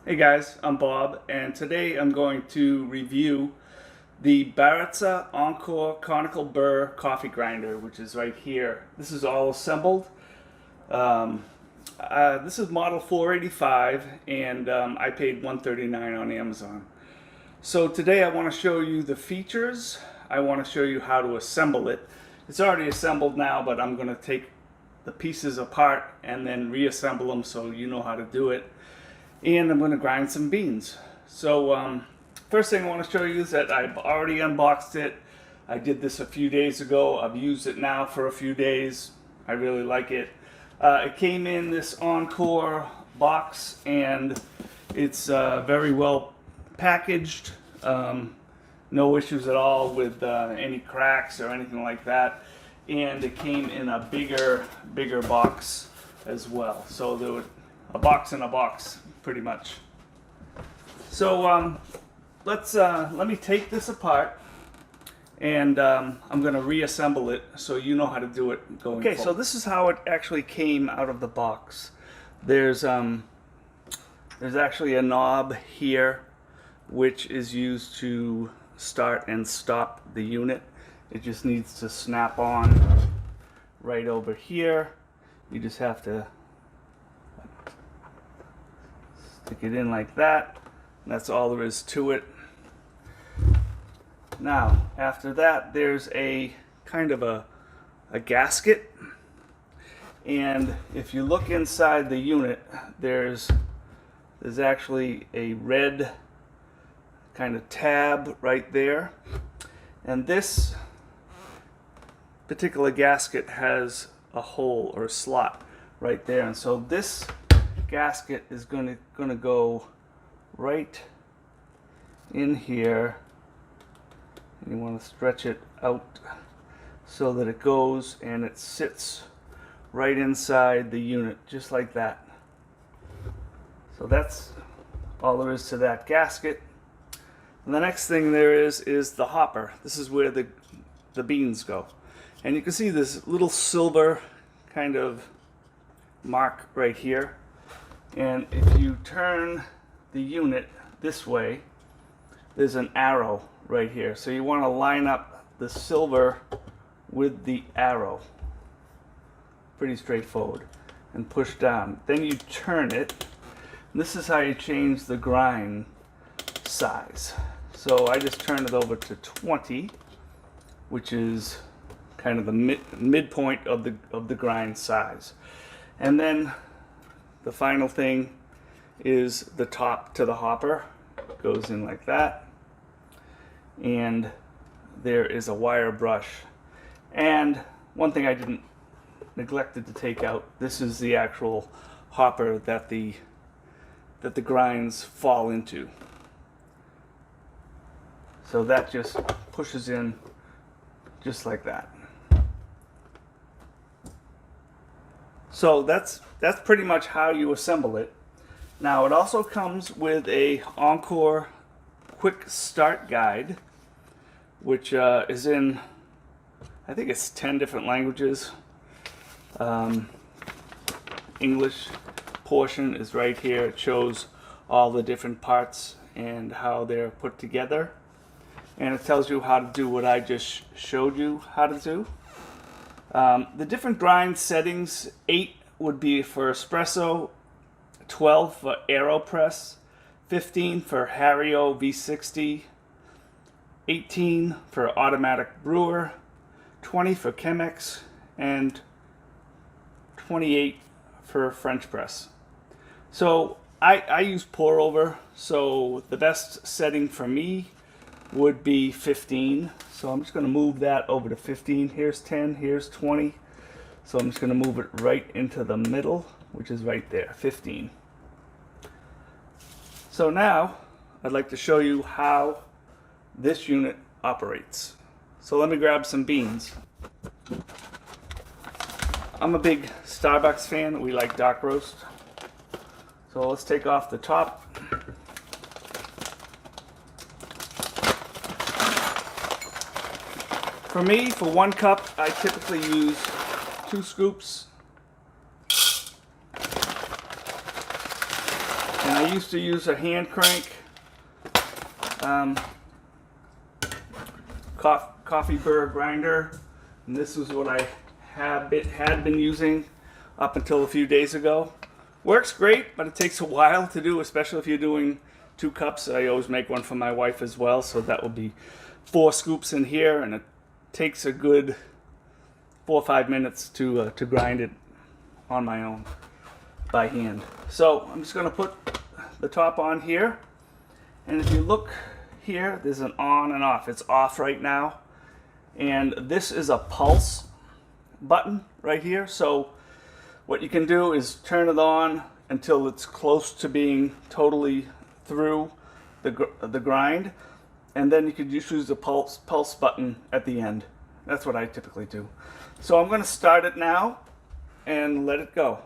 Hey guys, I'm Bob, and today I'm going to review the Baratza Encore Conical Burr coffee grinder, which is right here. This is all assembled. This is model 485, and I paid $139 on Amazon. So today I want to show you the features. I want to show you how to assemble it. It's already assembled now, but I'm going to take the pieces apart and then reassemble them so you know how to do it. And I'm going to grind some beans. So first thing I want to show you is that I've already unboxed it. I did this a few days ago. I've used it now for a few days. I really like it. It came in this Encore box, and it's very well packaged. No issues at all with any cracks or anything like that. And it came in a bigger box as well. So there was a box in a box, pretty much. So let me take this apart, and I'm going to reassemble it so you know how to do it going forward. Okay, so this is how it actually came out of the box. There's actually a knob here which is used to start and stop the unit. It just needs to snap on right over here. You just have to stick it in like that. That's all there is to it. Now, after that, there's a kind of a gasket. And if you look inside the unit, there's actually a red kind of tab right there. And this particular gasket has a hole or a slot right there. And so this gasket is going to go right in here, and you want to stretch it out so that it goes and it sits right inside the unit, just like that. So that's all there is to that gasket. And the next thing there is the hopper. This is where the beans go, and you can see this little silver kind of mark right here. And if you turn the unit this way, there's an arrow right here. So you want to line up the silver with the arrow. Pretty straightforward. And push down. Then you turn it. This is how you change the grind size. So I just turn it over to 20, which is kind of the midpoint of the grind size. And then the final thing is the top to the hopper. Goes in like that. And there is a wire brush. And one thing I neglected to take out, this is the actual hopper that the grinds fall into. So that just pushes in just like that. So that's pretty much how you assemble it. Now, it also comes with a Encore quick start guide, which is in, I think it's 10 different languages. English portion is right here. It shows all the different parts and how they're put together. And it tells you how to do what I just showed you how to do. The different grind settings, 8 would be for espresso, 12 for AeroPress, 15 for Hario V60, 18 for automatic brewer, 20 for Chemex, and 28 for French press. So I use pour over, so the best setting for me would be 15. So I'm just going to move that over to 15. Here's 10, here's 20. So I'm just going to move it right into the middle, which is right there, 15. So now I'd like to show you how this unit operates. So let me grab some beans. I'm a big Starbucks fan. We like dark roast. So let's take off the top. For me, for 1 cup, I typically use 2 scoops. And I used to use a hand crank coffee Burr grinder, and this is what I had been using up until a few days ago. Works great, but it takes a while to do, especially if you're doing 2 cups. I always make one for my wife as well, so that will be 4 scoops in here, and it takes a good 4 or 5 minutes to grind it on my own by hand. So I'm just going to put the top on here, and if you look here, there's an on and off. It's off right now, and this is a pulse button right here. So what you can do is turn it on until it's close to being totally through the grind, and then you could just use the pulse button at the end. That's what I typically do. So I'm going to start it now and let it go.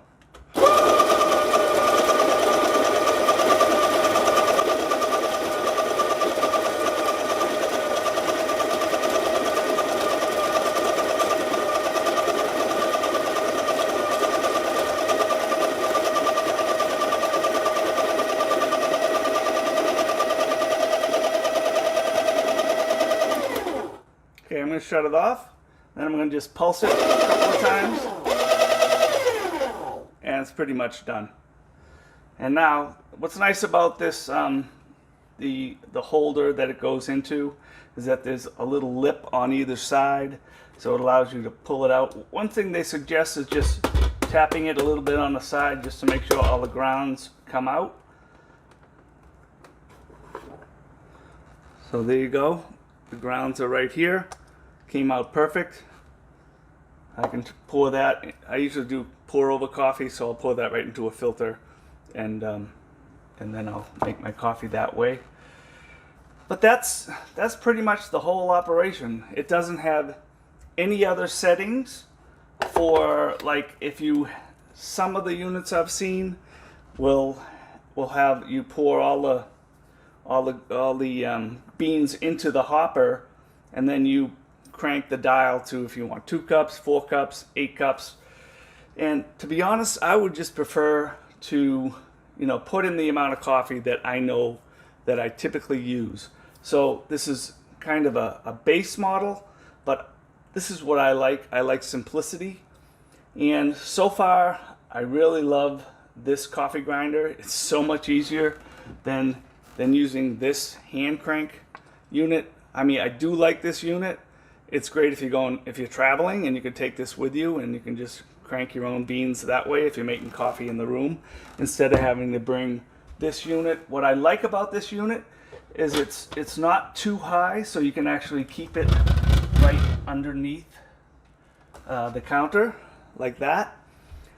Okay, I'm going to shut it off, then I'm going to just pulse it a couple of times, and it's pretty much done. And now, what's nice about this, the holder that it goes into, is that there's a little lip on either side, so it allows you to pull it out. One thing they suggest is just tapping it a little bit on the side just to make sure all the grounds come out. So there you go. The grounds are right here. Came out perfect. I can pour that. I usually do pour over coffee, so I'll pour that right into a filter, and then I'll make my coffee that way. But that's pretty much the whole operation. It doesn't have any other settings for, like, if you, some of the units I've seen will have you pour all the beans into the hopper, and then you crank the dial to, if you want 2 cups, 4 cups, 8 cups. And to be honest, I would just prefer to, put in the amount of coffee that I know that I typically use. So this is kind of a base model, but this is what I like. I like simplicity. And so far, I really love this coffee grinder. It's so much easier than using this hand crank unit. I mean, I do like this unit. It's great if you're traveling, and you can take this with you, and you can just crank your own beans that way if you're making coffee in the room, instead of having to bring this unit. What I like about this unit is it's not too high, so you can actually keep it right underneath the counter like that.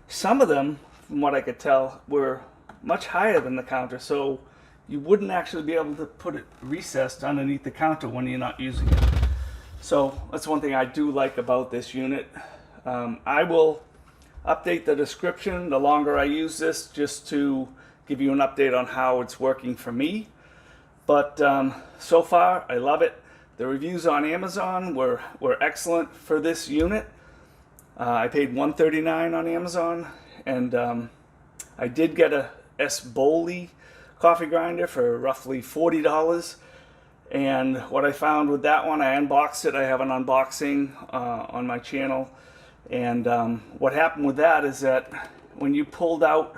Some of them, from what I could tell, were much higher than the counter, so you wouldn't actually be able to put it recessed underneath the counter when you're not using it. So that's one thing I do like about this unit. I will update the description the longer I use this, just to give you an update on how it's working for me. But so far, I love it. The reviews on Amazon were excellent for this unit. I paid $139 on Amazon, and I did get a 𝐵𝐲𝐲 coffee grinder for roughly $40. And what I found with that one, I unboxed it. I have an unboxing on my channel. And what happened with that is that when you pulled out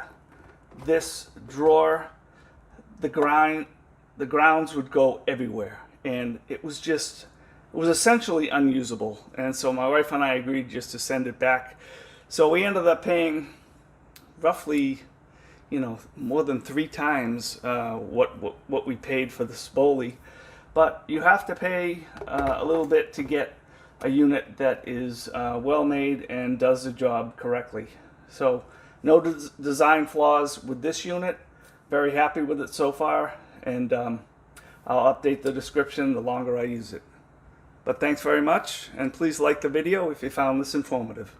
this drawer, the grounds would go everywhere, and it was essentially unusable. And so my wife and I agreed just to send it back. So we ended up paying roughly, more than 3 times what we paid for the 𝐵𝐲𝐲. But you have to pay a little bit to get a unit that is well made and does the job correctly. So no design flaws with this unit. Very happy with it so far, and I'll update the description the longer I use it. But thanks very much, and please like the video if you found this informative.